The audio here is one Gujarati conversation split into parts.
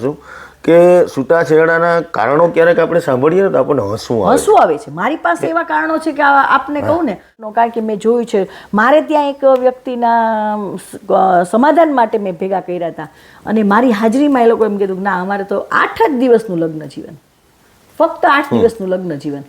શું કે છૂટાછેડાના કારણો ક્યારેક આપણે સાંભળીએ ને તો આપણને હસવું આવે છે. મારી પાસે એવા કારણો છે કે આપને કહું ને, કારણ કે મેં જોયું છે, મારે ત્યાં એક વ્યક્તિના સમાધાન માટે મેં ભેગા કર્યા હતા અને મારી હાજરીમાં એ લોકો એમ કીધું ના અમારે તો 8 જ દિવસનું લગ્ન જીવન, ફક્ત 8 દિવસનું લગ્ન જીવન.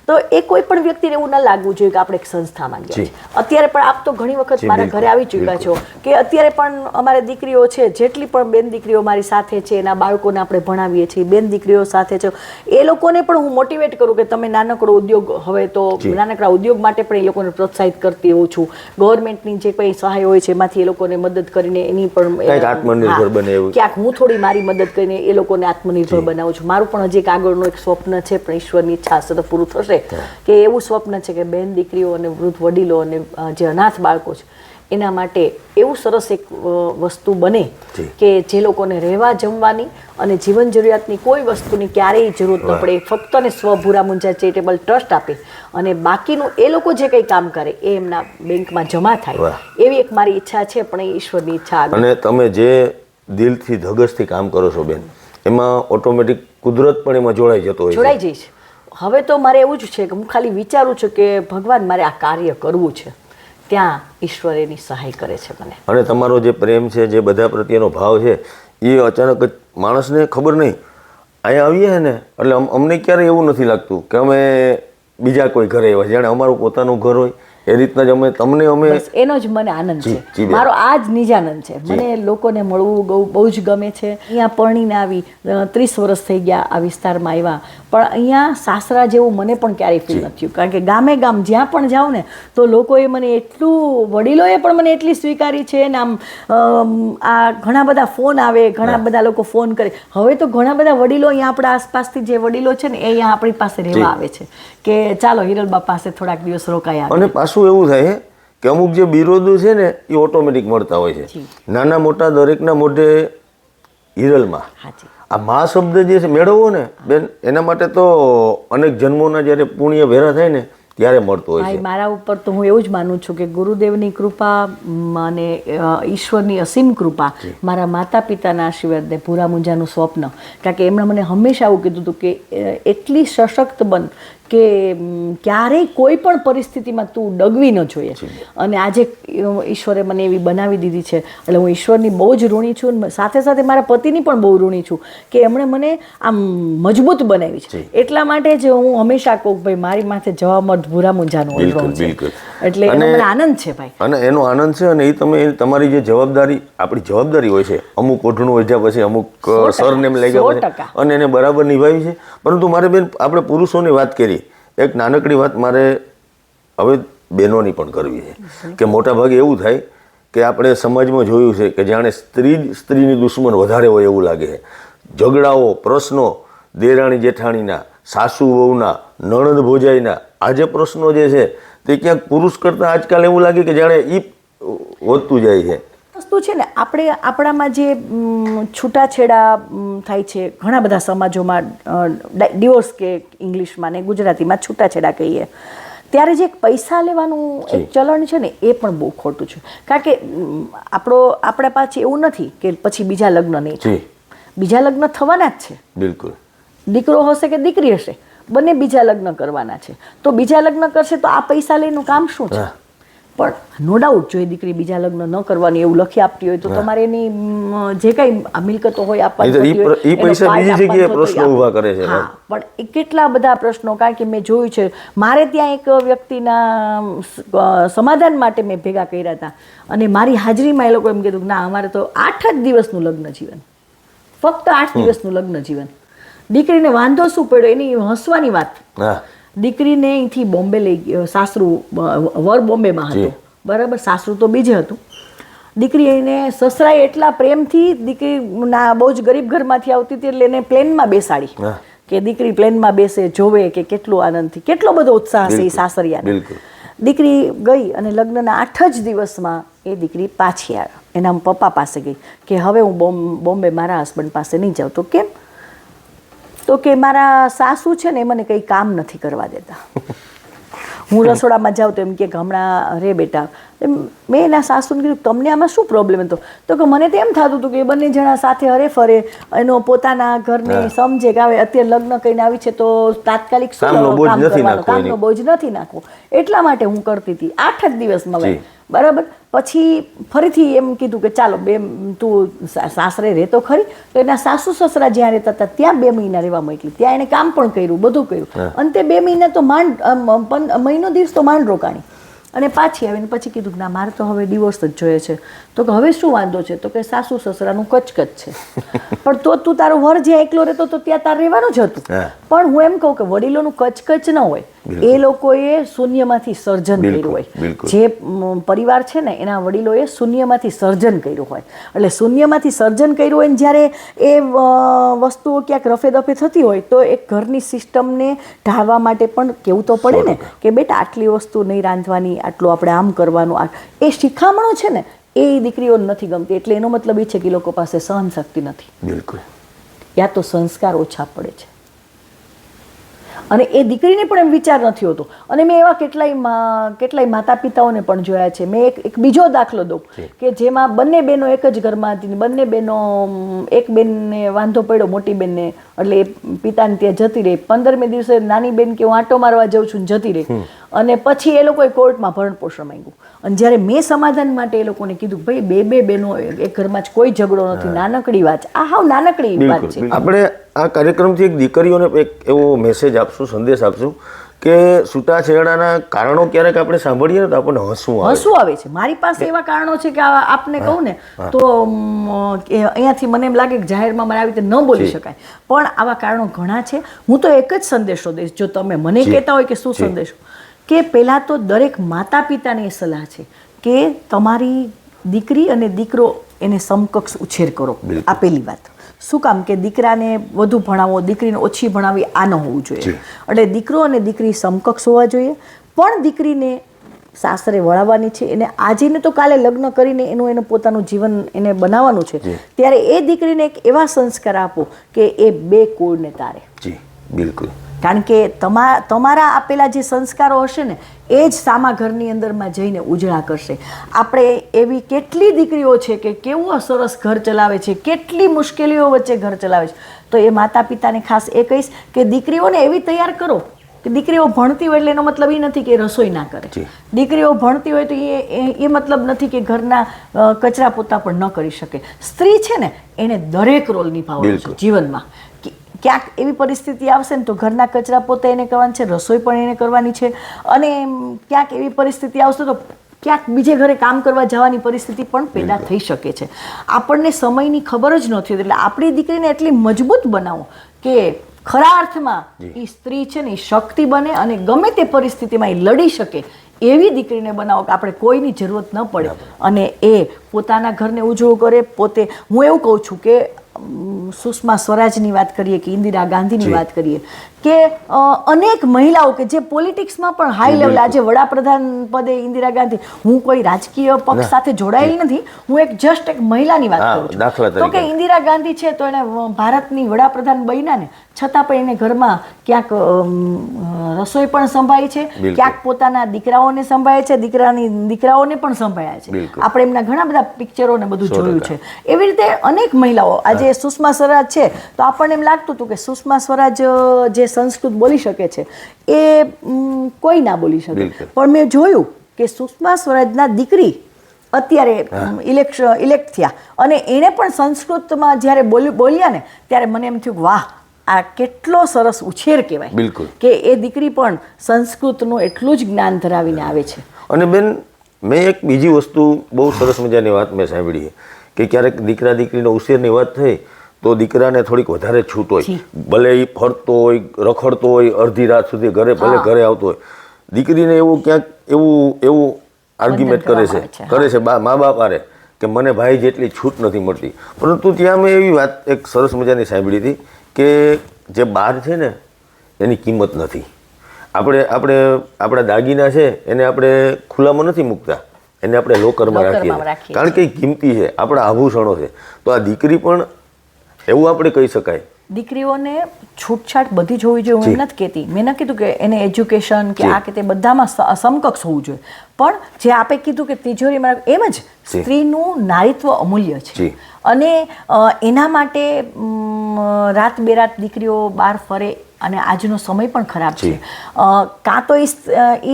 તો એ કોઈ પણ વ્યક્તિને એવું ન લાગવું જોઈએ કે આપણે એક સંસ્થામાં ગયા છે. અત્યારે પણ આપ તો ઘણી વખત મારા ઘરે આવી ચૂક્યા છો કે અત્યારે પણ અમારે દીકરીઓ છે, જેટલી પણ બેન દીકરીઓ મારી સાથે છે, એના બાળકોને આપણે ભણાવીએ છીએ, બેન દીકરીઓ સાથે છે, એ લોકોને પણ હું મોટિવેટ કરું કે તમે નાનકડો ઉદ્યોગ, હવે તો નાનકડા ઉદ્યોગ માટે પણ એ લોકોને પ્રોત્સાહિત કરતી હોઉં છું. ગવર્મેન્ટની જે કંઈ સહાય હોય છે એમાંથી એ લોકોને મદદ કરીને એની પણ આત્મનિર્ભર બને એવું ક્યાંક હું થોડી મારી મદદ કરીને એ લોકોને આત્મનિર્ભર બનાવું છું. મારું પણ હજી એક આગળનું એક સ્વપ્ન છે, પણ ઈશ્વરની ઈચ્છા હશે તો પૂરું થશે. કે એવું સ્વપ્ન છે કે બેન દીકરીઓ અને વૃદ્ધ વડીલો અને જે અનાથ બાળકો છે એના માટે એવું સરસ એક વસ્તુ બને કે જે લોકોને રહેવા જમવાની અને જીવન જરૂરિયાતની કોઈ વસ્તુની ક્યારેય જરૂર ન પડે. ફક્ત ને સ્વભૂરા મુંજા ચેરિટેબલ ટ્રસ્ટ આપે અને બાકીનું એ લોકો જે કંઈ કામ કરે એ એમના બેંકમાં જમા થાય, એવી એક મારી ઈચ્છા છે. પણ એ ઈશ્વરની ઈચ્છા. અને તમે જે દિલથી ધગસથી કામ કરો છો બેન, એમાં ઓટોમેટિક કુદરત પણ એમાં જોડાઈ જઈશ. હવે તો મારે એવું જ છે કે હું ખાલી વિચારું છું કે ભગવાન મારે આ કાર્ય કરવું છે, ત્યાં ઈશ્વર એની સહાય કરે છે મને. અને તમારો જે પ્રેમ છે, જે બધા પ્રત્યેનો ભાવ છે, એ અચાનક જ માણસને ખબર નહીં અહીંયા આવીએ ને એટલે અમને ક્યારેય એવું નથી લાગતું કે અમે બીજા કોઈ ઘરે આવ્યા, જાણે અમારું પોતાનું ઘર હોય એ રીતના જ અમે એનો જ મને આનંદ છે. મારો આ જ નિજાનંદ છે. મને લોકોને મળવું બહુ જ ગમે છે. અહીંયા પરણીને આવી 30 વર્ષ થઈ ગયા આ વિસ્તારમાં આવ્યા, પણ અહીંયા સાસરા જેવું મને પણ ક્યારેય ફીલ નથી થયું. કારણ કે ગામે ગામ જ્યાં પણ જાઉં ને તો લોકોએ મને એટલું, વડીલોએ પણ મને એટલી સ્વીકારી છે ને આમ આ ઘણા બધા ફોન આવે, ઘણા બધા લોકો ફોન કરે. હવે તો ઘણા બધા વડીલો અહીંયા આપણા આસપાસથી જે વડીલો છે ને એ અહીંયા આપણી પાસે રહેવા આવે છે કે ચાલો હિરલબા પાસે થોડાક દિવસ રોકાયા. અને પાછું એવું થાય કે અમુક જે બિરોધો છે ને એ ઓટોમેટિક મળતા હોય છે. નાના મોટા દરેકના મોઢે હિરલમાં આ મા શબ્દ જે છે મેળવવો ને બેન, એના માટે તો અનેક જન્મોના જ્યારે પુણ્ય ભેરા થાય ને ત્યારે મળતો હોય છે. મારા ઉપર તો હું એવું જ માનું છું કે ગુરુદેવની કૃપા અને ઈશ્વરની અસીમ કૃપા, મારા માતા પિતાના આશીર્વાદ ને ભૂરા મુંજાનું સ્વપ્ન. કારણ કે એમણે મને હંમેશા આવું કીધું હતું કે એટલી સશક્ત બન કે ક્યારેય કોઈ પણ પરિસ્થિતિમાં તું ડગવી ન જોઈએ. અને આજે ઈશ્વરે મને એવી બનાવી દીધી છે. એટલે હું ઈશ્વરની બહુ જ ઋણી છું. સાથે સાથે મારા પતિની પણ બહુ ઋણી છું કે એમણે મને આમ મજબૂત બનાવી છે. એટલા માટે જ હું હંમેશા કહું ભાઈ મારી માથે જવામર્દ ભૂરા મુંજાનું હોય છે. એટલે એનો મને આનંદ છે ભાઈ. અને એનો આનંદ છે. અને એ તમે તમારી જે જવાબદારી, આપણી જવાબદારી હોય છે, અમુક ઓઢણું વધ્યા પછી અમુક સરનેમ લઈ ગયા પછી અને એને બરાબર નિભાવી છે. પરંતુ મારે બેન આપણે પુરુષોની વાત કરી, એક નાનકડી વાત મારે હવે બહેનોની પણ કરવી છે કે મોટા ભાગે એવું થાય કે આપણે સમાજમાં જોયું છે કે જાણે સ્ત્રીની દુશ્મન વધારે હોય એવું લાગે છે. ઝઘડાઓ, પ્રશ્નો, દેરાણી જેઠાણીના, સાસુ વહુના, નણંદ ભોજાઈના, આ જે પ્રશ્નો જે છે તે ક્યાંક પુરુષ કરતાં આજકાલ એવું લાગે કે જાણે એ વધતું જાય છે. વસ્તુ છે ને, આપણામાં જે છૂટાછેડા થાય છે ઘણા બધા સમાજોમાં, ડિવોર્સ કે ઇંગ્લિશમાં ને ગુજરાતીમાં છૂટાછેડા કહીએ, ત્યારે જે પૈસા લેવાનું એક ચલણ છે ને એ પણ બહુ ખોટું છે. કારણ કે આપણા પાસે એવું નથી કે પછી બીજા લગ્ન નહીં થાય. બીજા લગ્ન થવાના જ છે. બિલકુલ. દીકરો હશે કે દીકરી હશે, બંને બીજા લગ્ન કરવાના છે. તો બીજા લગ્ન કરશે તો આ પૈસા લઈનું કામ શું છે? પણ નો ડાઉટ જો એ દીકરી બીજા લગ્ન ન કરવાની એવું લખી આપતી હોય તો તમારે એની જે કઈ મિલકતો હોય આપવાની, પ્રશ્નો ઊભા કરે છે. પણ એ કેટલા બધા પ્રશ્નો, કારણ કે મેં જોયું છે, મારે ત્યાં એક વ્યક્તિના સમાધાન માટે મેં ભેગા કર્યા હતા અને મારી હાજરીમાં એ લોકો એમ કીધું ના અમારે તો 8 જ દિવસનું લગ્ન જીવન, ફક્ત 8 દિવસનું લગ્ન જીવન. દીકરીને વાંધો શું પડ્યો એની હસવાની વાત. દીકરીને અહીંથી બોમ્બે લઈ ગયો, સાસરું વર બોમ્બેમાં હતો, બરાબર, સાસરું તો બીજે હતું. દીકરી એને સસરાએ એટલા પ્રેમથી, દીકરી બહુ જ ગરીબ ઘરમાંથી આવતી હતી એટલે એને પ્લેનમાં બેસાડી કે દીકરી પ્લેનમાં બેસે જોવે કે કેટલું આનંદથી કેટલો બધો ઉત્સાહ છે એ સાસરિયાને. બિલકુલ. દીકરી ગઈ અને લગ્નના 8 જ દિવસમાં એ દીકરી પાછી આવે, એના પપ્પા પાસે ગઈ કે હવે હું બોમ્બે મારા હસબન્ડ પાસે નહીં જાઉં. તો કેમ? તો કે મારા સાસુ છે ને એ મને કંઈ કામ નથી કરવા દેતા. હું રસોડામાં જાઉં તો એમ કે હમણાં રે બેટા. મેં એના સાસુને કીધું તમને આમાં શું પ્રોબ્લેમ હતો? તો કે મને તો એમ થતું હતું કે એ બંને જણા સાથે હરે ફરે, એનો પોતાના ઘરને સમજે કે હવે અત્યારે લગ્ન કરીને આવી છે તો તાત્કાલિક શું કામ કરવાનું, કામનો બોજ નથી નાખવો, એટલા માટે હું કરતી હતી 8 જ દિવસમાં ભાઈ. બરાબર. પછી ફરીથી એમ કીધું કે ચાલો તું સાસરે રહેતો ખરી. તો એના સાસુ સસરા જ્યાં રહેતા હતા ત્યાં 2 મહિના રહેવા મોકલી. ત્યાં એને કામ પણ કર્યું, બધું કર્યું, અને તે 2 મહિના તો મહિનો દિવસ તો માંડ રોકાણી અને પાછી આવીને પછી કીધું કે ના મારે તો હવે ડિવોર્સ જ જોઈએ છે. તો કે હવે શું વાંધો છે? તો કે સાસુ સસરાનું કચકચ છે. પણ તો તું તારો વર જ્યાં એકલો રહેતો તો ત્યાં તારે રહેવાનું જ હતું. પણ હું એમ કહું કે વડીલોનું કચકચ ન હોય, એ લોકોએ શૂન્યમાંથી સર્જન કર્યું હોય. જે પરિવાર છે ને એના વડીલોએ શૂન્યમાંથી સર્જન કર્યું હોય. એટલે શૂન્યમાંથી સર્જન કર્યું હોય ને જ્યારે એ વસ્તુઓ ક્યાંક રફે દફે થતી હોય તો એક ઘરની સિસ્ટમને ઢાળવા માટે પણ કેવું તો પડે ને કે બેટા આટલી વસ્તુ નહીં રાંધવાની, આટલું આપણે આમ કરવાનું. એ શિખામણો છે ને એ દીકરીઓને નથી ગમતી. એટલે એનો મતલબ એ છે કે એ લોકો પાસે સહન શક્તિ નથી. બિલકુલ. યા તો સંસ્કાર ઓછા પડે છે. અને એ દીકરીને પણ એમ વિચાર નથી હોતો. અને મેં એવા કેટલાય માતા પિતાઓને પણ જોયા છે. મેં એક બીજો દાખલો દઉં કે જેમાં બંને બહેનો એક જ ઘરમાં હતી. બંને બહેનો, એક બેનને વાંધો પડ્યો મોટી બેનને, એટલે એ પિતાને ત્યાં જતી રહી. 15મે દિવસે નાની બેન કે હું આંટો મારવા જાઉં છું જતી રહી. અને પછી એ લોકોએ કોર્ટમાં ભરણપોષણ માંગ્યું. અને જ્યારે મેં સમાધાન માટે એ લોકોને કીધું ભાઈ બે બહેનો એક ઘરમાં જ કોઈ ઝઘડો નથી, નાનકડી વાત છે, આ હાવ નાનકડી વાત છે. આપણે આ કાર્યક્રમથી એક દીકરીઓને એક એવો મેસેજ આપશું, સંદેશ આપશું કે છૂટાછેડાના કારણો ક્યારેક આપણે સાંભળીએ ને તો આપણને હસવું આવે છે. મારી પાસે એવા કારણો છે કે આપને કહું ને તો અહીંયાથી મને એમ લાગે કે જાહેરમાં મને આવી રીતે ન બોલી શકાય, પણ આવા કારણો ઘણા છે. હું તો એક જ સંદેશો દઈશ, જો તમે મને કહેતા હોય કે શું સંદેશો, કે પહેલાં તો દરેક માતા પિતાની એ સલાહ છે કે તમારી દીકરી અને દીકરો એને સમકક્ષ ઉછેર કરો. આ પહેલી વાત. શું કામ કે દીકરાને વધુ ભણાવો, દીકરીને ઓછી ભણાવી, આ ન હોવું જોઈએ. એટલે દીકરો અને દીકરી સમકક્ષ હોવા જોઈએ. પણ દીકરીને સાસરે વળાવવાની છે, એને આજે ને તો કાલે લગ્ન કરીને એનું પોતાનું જીવન એને બનાવવાનું છે, ત્યારે એ દીકરીને એક એવા સંસ્કાર આપો કે એ 2 કુળને તારે. બિલકુલ. કારણ કે તમારા આપેલા જે સંસ્કારો હશે ને એ જ સામા ઘરની અંદરમાં જઈને ઉજળા કરશે. આપણે એવી કેટલી દીકરીઓ છે કે કેવું સરસ ઘર ચલાવે છે, કેટલી મુશ્કેલીઓ વચ્ચે ઘર ચલાવે છે. તો એ માતા પિતાને ખાસ એ કહીશ કે દીકરીઓને એવી તૈયાર કરો કે દીકરીઓ ભણતી હોય એટલે એનો મતલબ એ નથી કે રસોઈ ના કરે. દીકરીઓ ભણતી હોય તો એ મતલબ નથી કે ઘરના કચરા પોતા પણ ન કરી શકે. સ્ત્રી છે ને એને દરેક રોલ નિભાવવાનો છે જીવનમાં. ક્યાંક એવી પરિસ્થિતિ આવશે ને તો ઘરના કચરા પોતે એને કરવાના છે, રસોઈ પણ એને કરવાની છે. અને ક્યાંક એવી પરિસ્થિતિ આવશે તો ક્યાંક બીજે ઘરે કામ કરવા જવાની પરિસ્થિતિ પણ પેદા થઈ શકે છે. આપણને સમયની ખબર જ નથી, એટલે આપણી દીકરીને એટલી મજબૂત બનાવો કે ખરા અર્થમાં એ સ્ત્રી છે ને એ શક્તિ બને અને ગમે તે પરિસ્થિતિમાં એ લડી શકે એવી દીકરીને બનાવો કે આપણે કોઈની જરૂરત ન પડે અને એ પોતાના ઘરને ઉજળું કરે. પોતે હું એવું કહું છું કે સુષ્મા સ્વરાજની વાત કરીએ કે ઇન્દિરા ગાંધીની વાત કરીએ કે અનેક મહિલાઓ કે જે પોલિટિક્સમાં પણ હાઈ લેવલ, આજે વડાપ્રધાન પદે ઇન્દિરા ગાંધી, હું કોઈ રાજકીય પક્ષ સાથે જોડાયેલી નથી, હું જસ્ટ એક મહિલાની વાત કરું છું. તો કે ઇન્દિરા ગાંધી છે તો એને ભારતની વડાપ્રધાન બન્યા ને છતાં પણ એને ઘરમાં ક્યાંક રસોઈ પણ સંભાળી છે, ક્યાંક પોતાના દીકરાઓને સંભાળે છે, દીકરાઓને પણ સંભાળ્યા છે. આપણે એમના ઘણા બધા પિક્ચરો ને બધું જોયું છે. એવી રીતે અનેક મહિલાઓ. આજે સુષ્મા સ્વરાજ છે તો આપણને એમ લાગતું હતું કે સુષ્મા સ્વરાજ જે સંસ્કૃત બોલી શકે છે એ કોઈ ના બોલી શકે, પણ મેં જોયું કે સુષ્મા સ્વરાજના દીકરી અત્યારે ઇલેક્ટ થયા અને એને પણ સંસ્કૃતમાં જ્યારે બોલ્યા ને ત્યારે મને એમ થયું વાહ, આ કેટલો સરસ ઉછેર કહેવાય કે એ દીકરી પણ સંસ્કૃતનું એટલું જ જ્ઞાન ધરાવીને આવે છે. અને બેન, મેં એક બીજી વસ્તુ બહુ સરસ મજાની વાત મેં સાંભળી કે ક્યારેક દીકરા દીકરીનો ઉછેરની વાત થઈ તો દીકરાને થોડીક વધારે છૂટ હોય, ભલે એ ફરતો હોય, રખડતો હોય, અડધી રાત સુધી ઘરે આવતો હોય, દીકરીને એવું ક્યાંક એવું આર્ગ્યુમેન્ટ કરે છે મા બાપ આરે કે મને ભાઈ જેટલી છૂટ નથી મળતી. પરંતુ ત્યાં મેં એવી વાત એક સરસ મજાની સાંભળી હતી કે જે બહાર છે ને એની કિંમત નથી. આપણા દાગીના છે એને આપણે ખુલ્લામાં નથી મૂકતા, એને આપણે લોકરમાં રાખીએ કારણ કે એ કિંમતી છે, આપણા આભૂષણો છે. તો આ દીકરી પણ એવું આપણે કહી શકાય. દીકરીઓને છૂટછાટ બધી જ હોવી જોઈએ, હું એમ નથી કહેતી. મેં ન કીધું કે એને એજ્યુકેશન કે આ કે તે બધામાં સમકક્ષ હોવું જોઈએ, પણ જે આપે કીધું કે તિજોરીમાં એમ જ સ્ત્રીનું નારીત્વ અમૂલ્ય છે. અને એના માટે રાત બેરાત દીકરીઓ બહાર ફરે અને આજનો સમય પણ ખરાબ છે. કાં તો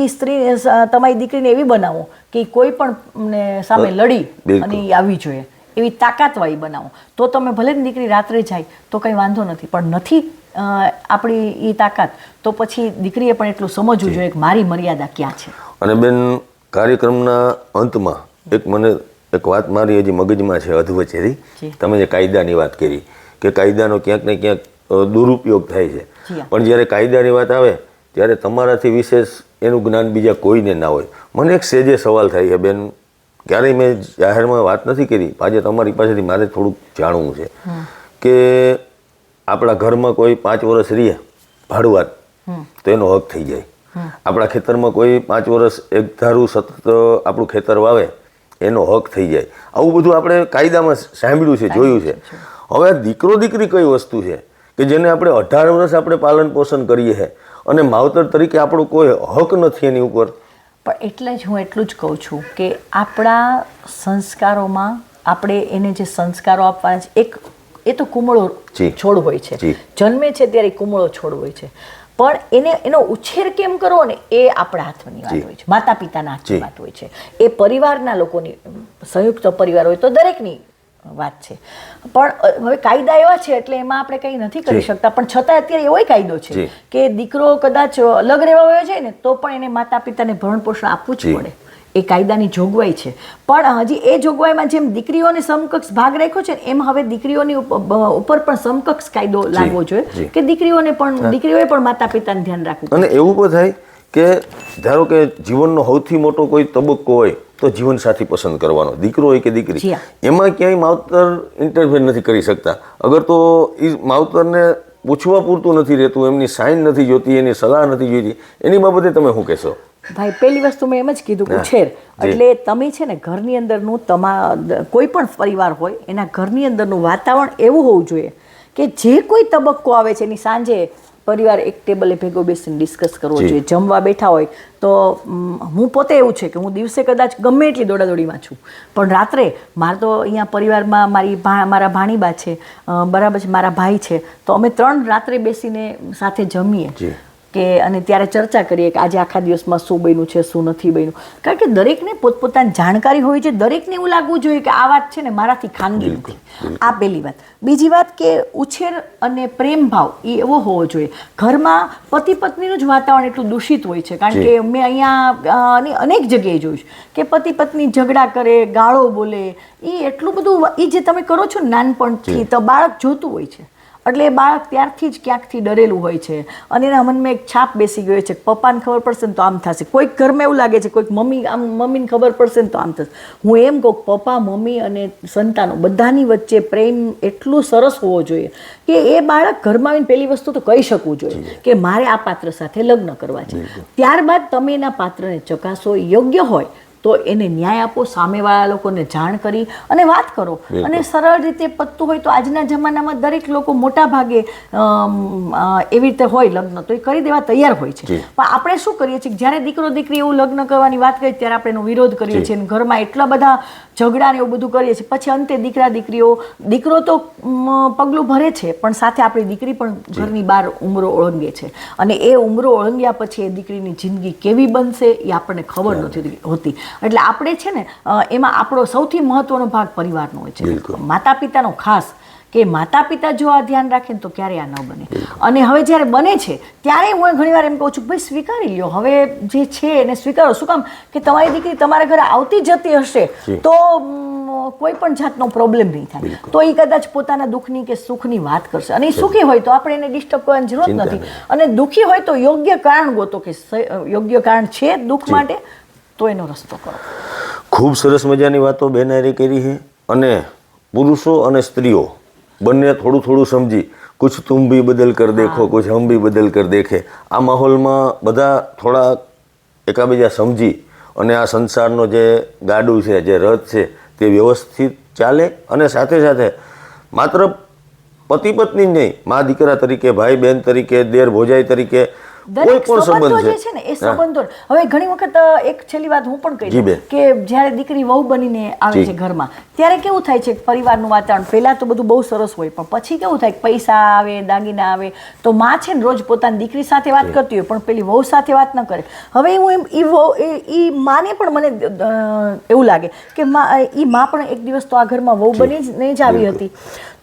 એ સ્ત્રી તમારી દીકરીને એવી બનાવો કે કોઈ પણ સામે લડી અને આવી જોઈએ એવી તાકાતવાળી બનાવો, તો તમે ભલે ને દીકરી રાત્રે જાય તો કંઈ વાંધો નથી, પણ નથી આપણી એ તાકાત તો પછી દીકરીએ પણ એટલું સમજવું જોઈએ કે મારી મર્યાદા ક્યાં છે. અને બેન, કાર્યક્રમના અંતમાં મને એક વાત મારી હજી મગજમાં છે અધવચ્ચેથી. તમે જે કાયદાની વાત કરી કે કાયદાનો ક્યાંક ને ક્યાંક દુરુપયોગ થાય છે, પણ જ્યારે કાયદાની વાત આવે ત્યારે તમારાથી વિશેષ એનું જ્ઞાન બીજા કોઈને ના હોય. મને એક સેજે સવાલ થાય છે બેન, ક્યારેય મેં જાહેરમાં વાત નથી કરી, આજે તમારી પાસેથી મારે થોડુંક જાણવું છે કે આપણા ઘરમાં કોઈ 5 વર્ષ રહે ભાડુઆત તો એનો હક થઈ જાય. આપણા ખેતરમાં કોઈ 5 વર્ષ એક ધારું સતત આપણું ખેતર વાવે એનો હક થઈ જાય. આવું બધું આપણે કાયદામાં સાંભળ્યું છે, જોયું છે. હવે દીકરો દીકરી કઈ વસ્તુ છે કે જેને આપણે 18 વર્ષ આપણે પાલન પોષણ કરીએ છીએ અને માવતર તરીકે આપણો કોઈ હક નથી એની ઉપર. પણ એટલે જ હું એટલું જ કહું છું કે આપણા સંસ્કારોમાં આપણે એને જે સંસ્કારો આપવાના છે, એ તો કુમળો છોડ હોય છે, જન્મે છે ત્યારે કુમળો છોડ હોય છે, પણ એનો ઉછેર કેમ કરવો ને એ આપણા હાથની વાત હોય છે, માતા પિતાના હાથની વાત હોય છે, એ પરિવારના લોકોની, સંયુક્ત પરિવાર હોય તો દરેકની વાત છે. પણ હવે કાયદા એવા છે એટલે એમાં આપણે કંઈ નથી કરી શકતા, પણ છતાં અત્યારે એવો કાયદો છે કે દીકરો કદાચ અલગ રહેવા વયો જાય ને તો પણ એને માતા પિતાને ભરણ પોષણ આપવું જ પડે, એ કાયદાની જોગવાઈ છે. પણ હજી એ જોગવાઈમાં જેમ દીકરીઓને સમકક્ષ ભાગ રાખ્યો છે એમ હવે દીકરીઓની ઉપર પણ સમકક્ષ કાયદો લાવવો જોઈએ કે દીકરીઓએ પણ માતા પિતાને ધ્યાન રાખવું. અને એવું પણ થાય કે ધારો કે જીવનનો સૌથી મોટો કોઈ તબક્કો હોય તો જીવનસાથી પસંદ કરવાનો, દીકરો હોય કે દીકરી, એમાં ક્યાંય માવતર ઇન્ટરફેર નથી કરી શકતા. અગર તો એ માવતરને પૂછવા પૂરતું નથી રહેતું, એમની સાઇન નથી જોતી, એની સલાહ નથી જોઈતી, એની બાબતે તમે શું કહેશો? ભાઈ, પહેલી વસ્તુ મેં એમ જ કીધું, ઉછેર એટલે તમે છે ને ઘરની અંદરનું કોઈ પણ પરિવાર હોય એના ઘરની અંદરનું વાતાવરણ એવું હોવું જોઈએ કે જે કોઈ તબક્કો આવે છે એની સાંજે પરિવાર એક ટેબલે ભેગો બેસીને ડિસ્કસ કરવો જોઈએ. જમવા બેઠા હોય તો હું પોતે એવું છે કે હું દિવસે કદાચ ગમે એટલી દોડાદોડીમાં છું, પણ રાત્રે મારે તો અહીંયા પરિવારમાં મારા ભાણીબા છે, બરાબર છે, મારા ભાઈ છે, તો અમે 3 રાત્રે બેસીને સાથે જમીએ કે અને ત્યારે ચર્ચા કરીએ કે આજે આખા દિવસમાં શું બન્યું છે, શું નથી બન્યું. કારણ કે દરેકને પોતપોતાની જાણકારી હોય છે, દરેકને એવું લાગવું જોઈએ કે આ વાત છે ને મારાથી ખાનગી નથી. આ પહેલી વાત. બીજી વાત કે ઉછેર અને પ્રેમ ભાવ એ એવો હોવો જોઈએ. ઘરમાં પતિ પત્નીનું જ વાતાવરણ એટલું દૂષિત હોય છે, કારણ કે મેં અહીંયા અનેક જગ્યાએ જોયું છે કે પતિ પત્ની ઝઘડા કરે, ગાળો બોલે, એ એટલું બધું એ જે તમે કરો છો નાનપણથી તો બાળક જોતું હોય છે, એટલે એ બાળક ત્યારથી જ ક્યાંકથી ડરેલું હોય છે અને એના મનમાં એક છાપ બેસી ગયો છે. પપ્પાને ખબર પડશે ને તો આમ થશે, કોઈક ઘરમાં એવું લાગે છે, કોઈક મમ્મીને ખબર પડશે ને તો આમ થશે. હું એમ કહું, પપ્પા મમ્મી અને સંતાનો બધાની વચ્ચે પ્રેમ એટલું સરસ હોવો જોઈએ કે એ બાળક ઘરમાં આવીને પહેલી વસ્તુ તો કહી શકવું જોઈએ કે મારે આ પાત્ર સાથે લગ્ન કરવા છે. ત્યારબાદ તમે એના પાત્રને ચકાસો, યોગ્ય હોય તો એને ન્યાય આપો, સામેવાળા લોકોને જાણ કરી અને વાત કરો. અને સરળ રીતે પતતું હોય તો આજના જમાનામાં દરેક લોકો મોટા ભાગે એવી રીતે હોય લગ્ન તો એ કરી દેવા તૈયાર હોય છે. પણ આપણે શું કરીએ છીએ, જ્યારે દીકરો દીકરી એવું લગ્ન કરવાની વાત કરીએ ત્યારે આપણે એનો વિરોધ કરીએ છીએ, ઘરમાં એટલા બધા ઝઘડા ને એવું બધું કરીએ છીએ. પછી અંતે દીકરો તો પગલું ભરે છે, પણ સાથે આપણી દીકરી પણ ઘરની બહાર ઉંમરો ઓળંગે છે, અને એ ઉંમરો ઓળંગ્યા પછી એ દીકરીની જિંદગી કેવી બનશે એ આપણને ખબર નથી હોતી. એટલે આપણે છે ને એમાં આપણો સૌથી મહત્વનો ભાગ પરિવારનો હોય છે, માતા પિતાનો ખાસ, કે માતા પિતા જો આ ધ્યાન રાખે ને તો ક્યારેય આ ન બને. અને હવે જ્યારે બને છે ત્યારે હું ઘણીવાર એમ કહું છું ભાઈ સ્વીકારી લ્યો, હવે જે છે એને સ્વીકારો. શું કામ કે તમારી દીકરી તમારા ઘરે આવતી જતી હશે તો કોઈ પણ જાતનો પ્રોબ્લેમ નહીં થાય, તો એ કદાચ પોતાના દુઃખની કે સુખની વાત કરશે, અને એ સુખી હોય તો આપણે એને ડિસ્ટર્બ કરવાની જરૂર નથી, અને દુઃખી હોય તો યોગ્ય કારણ ગોતો કે યોગ્ય કારણ છે દુઃખ માટે તો એનો રસ્તો કરો. ખૂબ સરસ મજાની વાતો બેનારી કરી છે, અને પુરુષો અને સ્ત્રીઓ બંને થોડું થોડું સમજી કુછ તુમ ભી બદલ કર દેખો કુછ હમ ભી બદલ કર દેખે, આ માહોલમાં બધા થોડા એકાબીજા સમજી અને આ સંસારનો જે ગાડું છે, જે રથ છે, તે વ્યવસ્થિત ચાલે અને સાથે સાથે માત્ર પતિ પત્ની જ નહીં, મા દીકરા તરીકે, ભાઈ બહેન તરીકે, દેર ભોજાઈ તરીકે કોઈ દરેક પણ સંબંધો સંબંધ જે છે ને એ સંબંધો હવે ઘણી વખત એક છેલ્લી વાત હું પણ કહી દઉં કે જ્યારે દીકરી વહુ બનીને આવે છે ઘરમાં, ત્યારે કેવું થાય છે પરિવારનું વાતાવરણ પહેલા તો બધું બહુ સરસ હોય, પણ પછી કેવું થાય કે પૈસા આવે, દાગીના આવે, તો માં છે ને રોજ પોતાની દીકરી સાથે વાત કરતી હોય પણ પેલી વહુ સાથે વાત ન કરે. હવે હું એ માને પણ મને એવું લાગે કે એ માં પણ એક દિવસ તો આ ઘરમાં વહુ બની જ આવી હતી,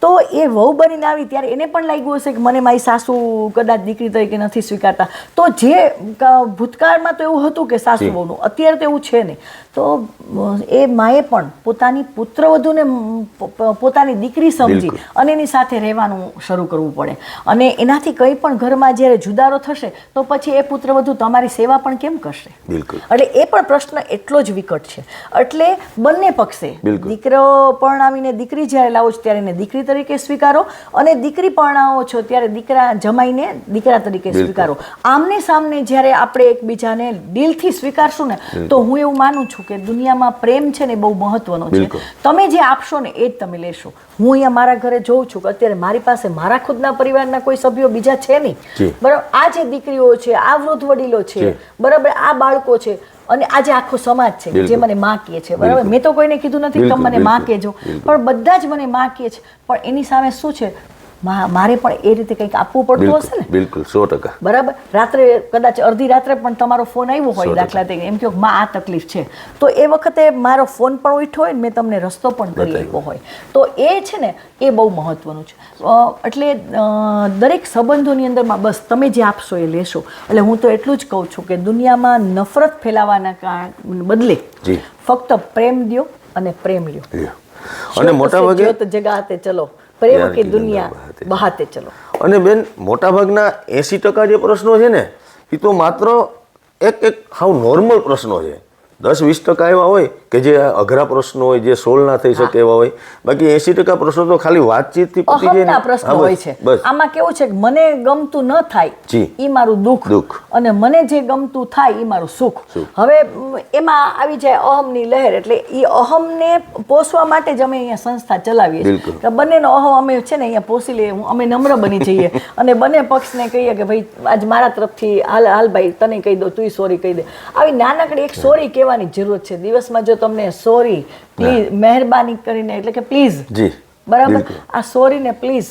તો એ વહુ બનીને આવી ત્યારે એને પણ લાગ્યું હશે કે મને મારી સાસુ કદાચ દીકરી તરીકે નથી સ્વીકારતા. તો જે ભૂતકાળમાં તો એવું હતું કે સાસુ વહુનું, અત્યારે તો એવું છે નહીં. તો એ માએ પણ પોતાની પુત્રવધૂને પોતાની દીકરી સમજી અને એની સાથે રહેવાનું શરૂ કરવું પડે. અને એનાથી કંઈ પણ ઘરમાં જ્યારે જુદારો થશે તો પછી એ પુત્રવધૂ તમારી સેવા પણ કેમ કરશે? એટલે એ પણ પ્રશ્ન એટલો જ વિકટ છે. એટલે બંને પક્ષે દીકરો પરણાવીને દીકરી જ્યારે લાવો છો ત્યારે એને દીકરી તરીકે સ્વીકારો, અને દીકરી પરણાવો છો ત્યારે દીકરા જમાઈને દીકરા તરીકે સ્વીકારો. આમને સામને જ્યારે આપણે એકબીજાને દિલથી સ્વીકારશું ને તો હું એવું માનું છું કે દુનિયામાં પ્રેમ છે ને બહુ મહત્વનો છે. તમે જે આપશો ને એ જ તમે લેશો. હું અહીંયા મારા ઘરે જોઉં છું કે અત્યારે મારી પાસે મારા ખુદના પરિવારના કોઈ સભ્યો બીજા છે નહીં, બરાબર. આ જે દીકરીઓ છે, આ વૃદ્ધ વડીલો છે, બરાબર, આ બાળકો છે, અને આજે આખો સમાજ છે જે મને માં કહે છે, બરાબર. મેં તો કોઈને કીધું નથી કે તમે મને માં કહેજો, પણ બધા જ મને માં કહે છે. પણ એની સામે શું છે, મારે પણ એ રીતે કંઈક આપવું પડતું હશે ને. બિલકુલ 100%. બરાબર. રાત્રે કદાચ અડધી રાત્રે પણ તમારો ફોન આવ્યો હોય, દાખલા તરીકે એમ કહો માં આ તકલીફ છે, તો એ વખતે મારો ફોન પણ ઉઠ્યો હોય ને મેં તમને રસ્તો પણ કરી આપ્યો હોય, તો એ છે ને એ બહુ મહત્વનું છે. એટલે દરેક સંબંધોની અંદરમાં બસ તમે જે આપશો એ લેશો. એટલે હું તો એટલું જ કહું છું કે દુનિયામાં નફરત ફેલાવાના બદલે ફક્ત પ્રેમ દ્યો અને પ્રેમ લ્યો. અને મોટા ભાગે જગાતે ચલો, પ્રેમ કે દુનિયા બહાતે ચલો. અને બેન, મોટાભાગના 80% જે પ્રશ્નો છે ને એ તો માત્ર એક હાવ નોર્મલ પ્રશ્નો છે. 10-20% એવા હોય કે જે અઘરા પ્રશ્નો હોય, જે સોલ્વ ના થઈ શકે એવા હોય. બાકી 80% પ્રશ્નો તો ખાલી વાતચીતથી પતી જાય ને. પ્રશ્નો હોય છે. આમાં કેવું છે કે મને ગમતું ન થાય ઈ મારું દુઃખ, અને મને જે ગમતું થાય ઈ મારું સુખ. હવે એમાં આવી જાય અહમની લહેર. એટલે ઈ અહમને પોષવા માટે જ અમે અહીંયા સંસ્થા ચલાવીએ છીએ કે બંનેનો અહમ અમે છે ને અહીંયા પોષી લઈએ. અમે નમ્ર બની જઈએ અને બંને પક્ષને કહીએ કે ભાઈ આજ મારા તરફથી હાલ ભાઈ તને કહી દો, તું સોરી કહી દે. આવી નાનકડી એક સોરી કહેવાની જરૂરત છે દિવસમાં. જો તમને સોરી પ્લીઝ, મહેરબાની કરીને, એટલે કે પ્લીઝ, બરાબર, આ સોરી ને પ્લીઝ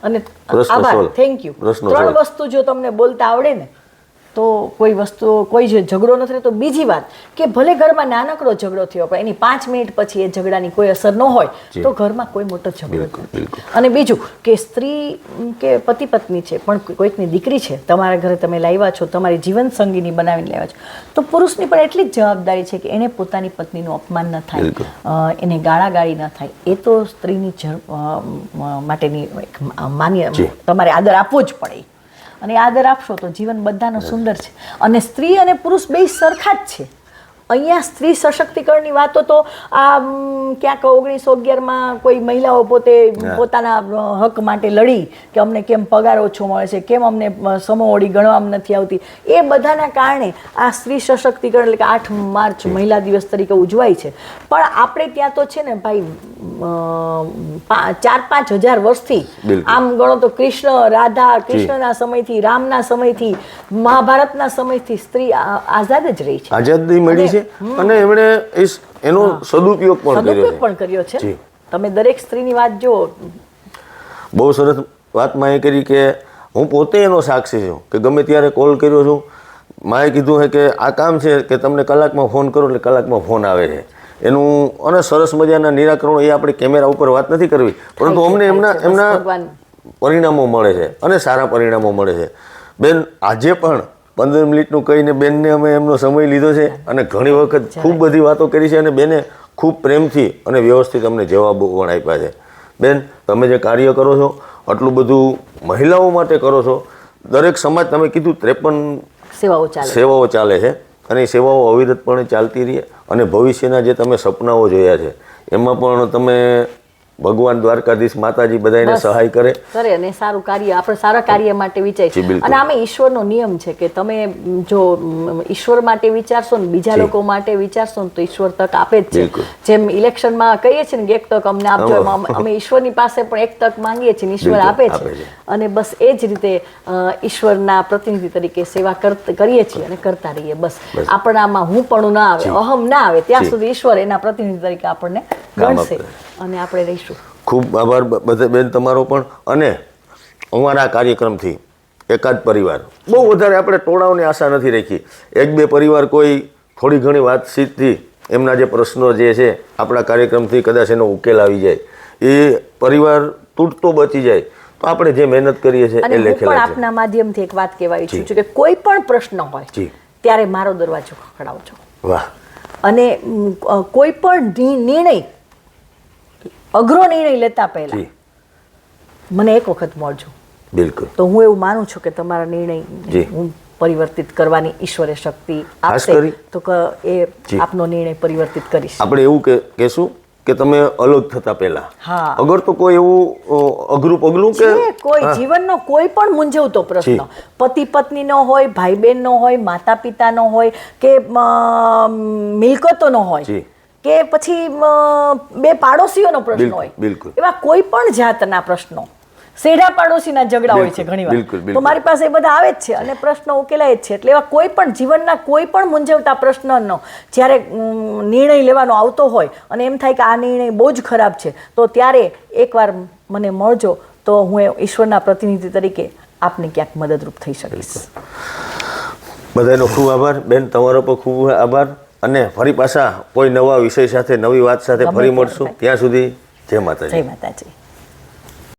અને આભાર, થેન્ક યુ, 3 વસ્તુ જો તમને બોલતા આવડે ને તો કોઈ વસ્તુ, કોઈ જે ઝઘડો નથી રહેતો. બીજી વાત કે ભલે ઘરમાં નાનકડો ઝઘડો થયો પણ એની 5 મિનિટ પછી એ ઝઘડાની કોઈ અસર ન હોય તો ઘરમાં કોઈ મોટો ઝઘડો નથી. અને બીજું કે સ્ત્રી કે પતિ પત્ની છે પણ કોઈકની દીકરી છે, તમારા ઘરે તમે લાવ્યા છો, તમારી જીવન સંગીની બનાવીને લાવ્યા છો, તો પુરુષની પણ એટલી જ જવાબદારી છે કે એને પોતાની પત્નીનું અપમાન ન થાય, એને ગાળાગાળી ન થાય. એ તો સ્ત્રીની માટેની માન્ય તમારે આદર આપવો જ પડે. અને આદર આપશો તો જીવન બધાનું સુંદર છે. અને સ્ત્રી અને પુરુષ બે સરખા જ છે. અહીંયા સ્ત્રી સશક્તિકરણની વાતો તો આ ક્યાંક 1911માં કોઈ મહિલાઓ પોતે પોતાના હક માટે લડી કે અમને કેમ પગાર ઓછો મળે છે, કેમ અમને સમોવડી ગણવામાં નથી આવતી, એ બધાના કારણે આ સ્ત્રી સશક્તિકરણ એટલે કે 8 માર્ચ મહિલા દિવસ તરીકે ઉજવાય છે. પણ આપણે ત્યાં તો છે ને ભાઈ 4-5 હજાર વર્ષથી આમ ગણો તો કૃષ્ણ રાધા, કૃષ્ણના સમયથી, રામના સમયથી, મહાભારતના સમયથી સ્ત્રી આઝાદ જ રહી છે, આઝાદી મળી છે. અને એમણે એનો સદુપયોગ પણ કર્યો છે. તમે દરેક સ્ત્રીની વાત જો બહુ સરસ વાત માએ કરી કે હું પોતે એનો સાક્ષી છું કે ગમે ત્યારે કોલ કર્યો છું, માએ કીધું છે કે આ કામ છે કે તમને કલાકમાં ફોન કરો એટલે કલાકમાં ફોન આવે છે. એનું અને સરસ મજાના નિરાકરણો, એ આપણે કેમેરા ઉપર વાત નથી કરવી, પરંતુ અમને એમના પરિણામો મળે છે અને સારા પરિણામો મળે છે. બેન, આજે પણ 15 મિનિટનું કહીને બેનને અમે એમનો સમય લીધો છે અને ઘણી વખત ખૂબ બધી વાતો કરી છે અને બેને ખૂબ પ્રેમથી અને વ્યવસ્થિત અમને જવાબો પણ આપ્યા છે. બેન, તમે જે કાર્ય કરો છો, આટલું બધું મહિલાઓ માટે કરો છો, દરેક સમાજ, તમે કીધું 53 સેવાઓ ચાલે છે અને એ સેવાઓ અવિરતપણે ચાલતી રહે. અને ભવિષ્યના જે તમે સપનાઓ જોયા છે એમાં પણ તમે ભગવાન દ્વારકાધીશ માતાજી બધાને સહાય કરે અને સારું કાર્ય આપણે સારા કાર્ય માટે વિચારીએ. અને આમે ઈશ્વરનો નિયમ છે કે તમે જો ઈશ્વર માટે વિચારશો ને બીજા લોકો માટે વિચારશો ને તો ઈશ્વર તક આપે જ છે. જેમ ઇલેક્શનમાં કહીએ છીએ ને કે એક તક અમને આપજો, અમે ઈશ્વરની પાસે પણ એક તક માંગીએ છીએ, ઈશ્વર આપે છે. અને બસ એ જ રીતે ઈશ્વરના પ્રતિનિધિ તરીકે સેવા કરીએ છીએ અને કરતા રહીએ. બસ આપણામાં હું પણ ના આવે, અહમ ના આવે ત્યાં સુધી ઈશ્વર એના પ્રતિનિધિ તરીકે આપણને ગણશે અને આપણે રહીશું. ખૂબ આભાર બધે બેન તમારો પણ. અને અમારા કાર્યક્રમથી એકાદ પરિવાર, બહુ વધારે આપણે ટોળાઓની આશા નથી રાખી, એક બે પરિવાર કોઈ થોડી ઘણી વાતચીતથી એમના જે પ્રશ્નો જે છે આપણા કાર્યક્રમથી કદાચ એનો ઉકેલ આવી જાય, એ પરિવાર તૂટતો બચી જાય તો આપણે જે મહેનત કરીએ છીએ એ લેખેલા છે. આપના માધ્યમથી એક વાત કહેવા ઈચ્છું છું કે કોઈ પણ પ્રશ્ન હોય ત્યારે મારો દરવાજો ખખડાવજો. વાહ. અને કોઈ પણ નિર્ણય, અઘરો નિર્ણય લેતા પહેલા મને એક વખત મળજો. બિલકુલ. તો હું એવું માનું છું કે તમારા નિર્ણય હું પરિવર્તિત કરવાની ઈશ્વરે શક્તિ આપશે તો એ આપનો નિર્ણય પરિવર્તિત કરીશ. આપણે એવું કહેશું કે તમે અલગ થતા પહેલા અગર તો કોઈ એવું અઘરું પગલું કે કોઈ જીવનનો કોઈ પણ મૂંઝવતો પ્રશ્ન, પતિ પત્નીનો હોય, ભાઈ બહેનનો હોય, માતા પિતાનો હોય કે મિલકતોનો હોય કે પછી બે પાડોશીઓનો પ્રશ્ન હોય, એવા કોઈ પણ જાતના પ્રશ્નો, સેઢા પાડોશીના ઝઘડા હોય છે ઘણીવાર, તો મારી પાસે એ બધા આવે જ છે અને પ્રશ્નો ઉકેલાય જ છે. એટલે એવા કોઈ પણ જીવનના કોઈ પણ મૂંઝવતા પ્રશ્નનો જ્યારે નિર્ણય લેવાનો આવતો હોય અને એમ થાય કે આ નિર્ણય બહુ જ ખરાબ છે, તો ત્યારે એકવાર મને મળજો તો હું ઈશ્વરના પ્રતિનિધિ તરીકે આપને ક્યાંક મદદરૂપ થઈ શકીશ. બધાનો ખૂબ આભાર બેન, તમારો પણ ખૂબ આભાર. અને ફરી પાછા કોઈ નવા વિષય સાથે, નવી વાત સાથે ફરી મળશું. ત્યાં સુધી જય માતાજી. જય માતાજી.